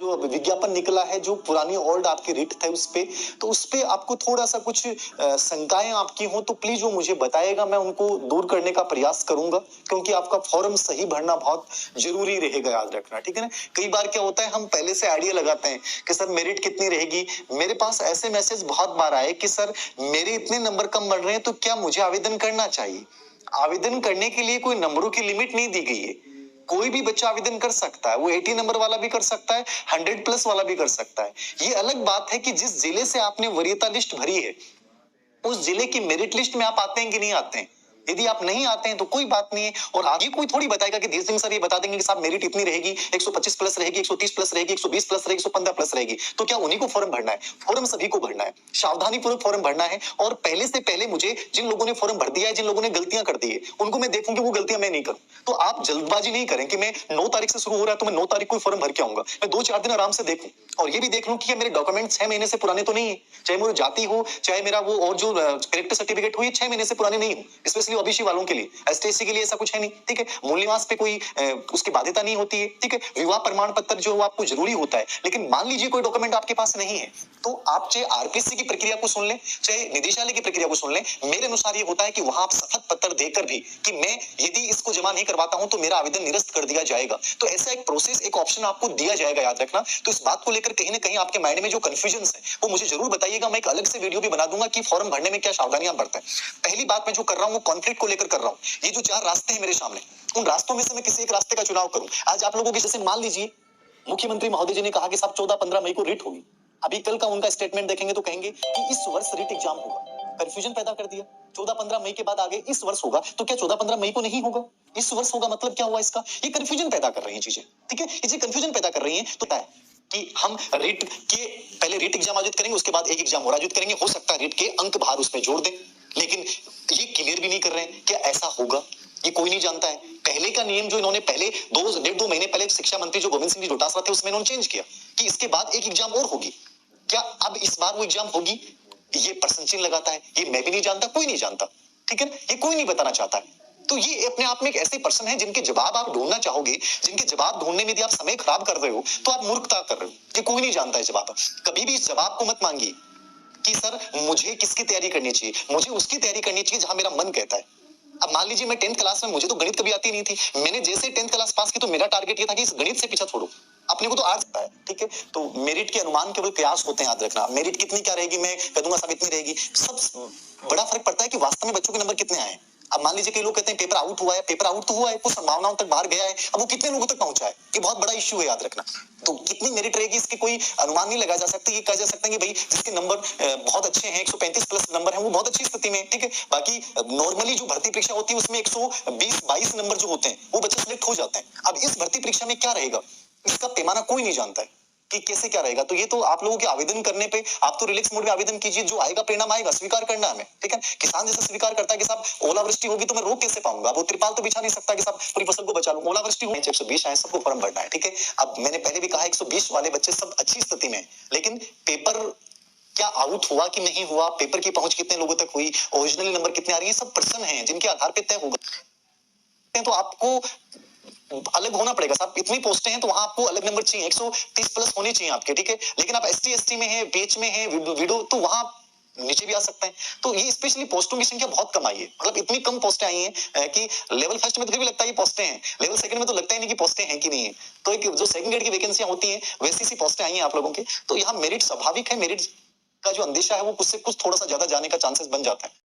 जो विज्ञापन निकला है, जो पुरानी ओल्ड आपकी रिट थे उस पे, तो उस पे आपको थोड़ा सा कुछ शंकाएं आपकी हो तो प्लीज वो मुझे बताएगा, मैं उनको दूर करने का प्रयास करूंगा, क्योंकि आपका फॉर्म सही भरना बहुत जरूरी रहेगा, याद रखना, ठीक है ना। कई बार क्या होता है, हम पहले से आइडिया लगाते हैं कि सर मेरिट कितनी रहेगी। मेरे पास ऐसे मैसेज बहुत बार आए कि सर मेरे इतने नंबर कम बढ़ रहे हैं, तो क्या मुझे आवेदन करना चाहिए। आवेदन करने के लिए कोई नंबरों की लिमिट नहीं दी गई है, कोई भी बच्चा आवेदन कर सकता है, वो 80 नंबर वाला भी कर सकता है, 100 प्लस वाला भी कर सकता है। ये अलग बात है कि जिस जिले से आपने वरीयता लिस्ट भरी है, उस जिले की मेरिट लिस्ट में आप आते हैं कि नहीं आते हैं। यदि आप नहीं आते हैं तो कोई बात नहीं है, और आगे कोई थोड़ी बताएगा कि धीर सिंह सर ये बता देंगे कि साहब मेरिट इतनी रहेगी, 125 प्लस रहेगी, 130 प्लस रहेगी, 120 प्लस रहेगी, 115 प्लस रहेगी, तो क्या उन्हीं को फॉर्म भरना है। फॉर्म सभी को भरना है, सावधानी पूर्वक फॉर्म भरना है। और पहले से पहले मुझे जिन लोगों ने फॉर्म भर दिया है, जिन लोगों ने गलतियां कर दी है, उनको मैं देखूं कि वो गलतियां मैं नहीं करूं। तो आप जल्दबाजी नहीं करें कि मैं 9 तारीख से शुरू हो रहा है तो मैं 9 तारीख को फॉर्म भर के आऊंगा। मैं 2-4 दिन आराम से देखूं, और ये भी देख लूं कि मेरे डॉक्यूमेंट 6 महीने से पुराने तो नहीं है, चाहे मेरी जाति हो, चाहे मेरा वो और जो कैरेक्टर सर्टिफिकेट हो, ये 6 महीने से पुराने नहीं हो। स्पेशली ओबीसी वालों के लिए, एसटी के लिए ऐसा कुछ है नहीं, ठीक है। मूल निवास पे कोई उसकी बाध्यता नहीं होती है, ठीक है। विवाह प्रमाण पत्र जो है आपको जरूरी होता है, लेकिन मान लीजिए कोई डॉक्यूमेंट आपके पास नहीं है, तो आप चाहे आरपीसी की प्रक्रिया को सुन लें, चाहे निदेशालय की प्रक्रिया को सुन लें, मेरे अनुसार ये होता है कि वहां आप शपथ पत्र देकर भी कि मैं यदि इसको जमा नहीं करवाता हूं तो मेरा आवेदन निरस्त कर दिया जाएगा। तो ऐसा एक प्रोसेस, एक ऑप्शन आपको दिया जाएगा, याद रखना। तो इस बात को लेकर कहीं ना कहीं आपके माइंड में जो कंफ्यूजन है वो मुझे जरूर बताइएगा, मैं एक अलग से वीडियो भी बना दूंगा कि फॉर्म भरने में क्या सावधानियां बरतें। पहली बात मैं जो कर रहा हूं वो कॉन्फ्लिक्ट को लेकर कर रहा हूं। ये जो 4 रास्ते हैं मेरे सामने, उन रास्तों में से मैं किसी एक रास्ते का चुनाव करूं। आज आप लोगों की, जैसे मान लीजिए मुख्यमंत्री महोदय जी ने कहा कि साहब 14-15 मई को रिट होगी। अभी कल का उनका स्टेटमेंट देखेंगे तो कहेंगे कि इस वर्ष रिट एग्जाम होगा। कंफ्यूजन पैदा कर दिया। 14-15 मई के बाद आगे इस वर्ष होगा, तो क्या 14-15 मई को नहीं होगा, इस वर्ष होगा, मतलब क्या हुआ इसका। ये कंफ्यूजन पैदा कर रही है चीजें, ठीक है। ये कंफ्यूजन पैदा कर रही है, तो है कि हम रिट के पहले रिट एग्जाम आयोजित करेंगे, उसके बाद एक एग्जाम और आयोजित करेंगे। हो सकता है रिट के अंक बाहर उसमें जोड़ दें, लेकिन ये क्लियर भी नहीं कर रहे हैं क्या ऐसा होगा, ये कोई नहीं जानता है। पहले का नियम जो इन्होंने पहले 2-1.5-2 महीने पहले शिक्षा मंत्री जो गोविंद सिंह जी डोटासरा थे, उसमें इन्होंने चेंज किया कि इसके बाद एक एग्जाम और होगी। क्या अब इस बार वो एग्जाम होगी, ये प्रश्न चिन्ह लगाता है। ये मैं भी नहीं जानता, कोई नहीं जानता, ठीक है। ये कोई नहीं बताना चाहता है। तो ये अपने आप में एक ऐसे प्रश्न है जिनके जवाब आप ढूंढना चाहोगे, जिनके जवाब ढूंढने में यदि आप समय खराब कर रहे हो तो आप मूर्खता कर रहे हो। ये कोई नहीं जानता है जवाब। कभी भी इस जवाब को मत मांगिए कि सर मुझे किसकी तैयारी करनी चाहिए, मुझे उसकी तैयारी करनी चाहिए जहां मेरा मन कहता है। अब मान लीजिए मैं 10th क्लास में, मुझे तो गणित कभी आती नहीं थी, मैंने जैसे 10th क्लास पास की तो मेरा टारगेट ये था कि इस गणित से पीछा छोड़ो, अपने को तो आ सकता है, ठीक है। तो मेरिट के अनुमान केवल कयास होते हैं, याद रखना। मेरिट कितनी क्या रहेगी, मैं कह दूंगा सब इतनी रहेगी, सब बड़ा फर्क पड़ता है कि वास्तव में बच्चों के नंबर कितने आए। अब मान लीजिए कई लोग कहते हैं पेपर आउट हुआ है, पेपर आउट तो हुआ है, कुछ संभावनाओं तक बाहर गया है, अब वो कितने लोगों तक पहुंचा है, ये बहुत बड़ा इश्यू है, याद रखना। तो कितनी मेरिट रहेगी इसके कोई अनुमान नहीं लगाया जा सकता। ये कहा जा सकता है कि भाई जिसके नंबर बहुत अच्छे हैं, 135 प्लस नंबर है, वो बहुत अच्छी स्थिति में, ठीक है। बाकी नॉर्मली जो भर्ती परीक्षा होती है उसमें 120-22 नंबर जो होते हैं वो बच्चे सिलेक्ट हो जाते हैं। अब इस भर्ती परीक्षा में क्या रहेगा, इसका पैमाना कोई नहीं जानता है कि कैसे क्या रहेगा। तो ये तो आप लोगों के आवेदन करने पे, आप तो रिलैक्स मोड में आवेदन कीजिए, जो आएगा परिणाम आएगा, स्वीकार करना हमें, ठीक है। किसान जैसे स्वीकार करता है कि साहब ओलावृष्टि होगी तो मैं रोक कैसे पाऊंगा, वो त्रिपाल तो बिछा नहीं सकता कि साहब पूरी फसल को बचा लूं। ओलावृष्टि हो, 120 आए, सबको फॉर्म भरना है, ठीक है। अब मैंने पहले भी कहा 120 वाले बच्चे सब अच्छी स्थिति में, लेकिन पेपर क्या आउट हुआ कि नहीं हुआ, पेपर की पहुंच कितने लोगों तक हुई, ओरिजिनल नंबर कितने आ रही है, सब प्रश्न है जिनके आधार पर तय होगा। तो आपको अलग होना पड़ेगा साहब, इतनी पोस्टें हैं तो वहां आपको अलग नंबर चाहिए, 130 प्लस होने चाहिए आपके, ठीक है। लेकिन आप एसटी एसटी में है, बीएच में है, विडो, तो वहां नीचे भी आ सकते हैं। तो ये स्पेशली पोस्टों की संख्या बहुत कम आई है, मतलब इतनी कम पोस्टें आई हैं कि लेवल फर्स्ट में तो फिर भी लगता है ये पोस्टें हैं, लेवल सेकंड में तो लगता ही नहीं कि पोस्टें हैं कि नहीं है। तो एक जो सेकंड ग्रेड की वैकेंसियां होती हैं वैसी सी पोस्टें आई हैं आप लोगों के। तो यहाँ मेरिट स्वाभाविक है, मेरिट का जो अंदेशा है वो कुछ से कुछ थोड़ा सा ज्यादा जाने का चांसेस बन जाता है।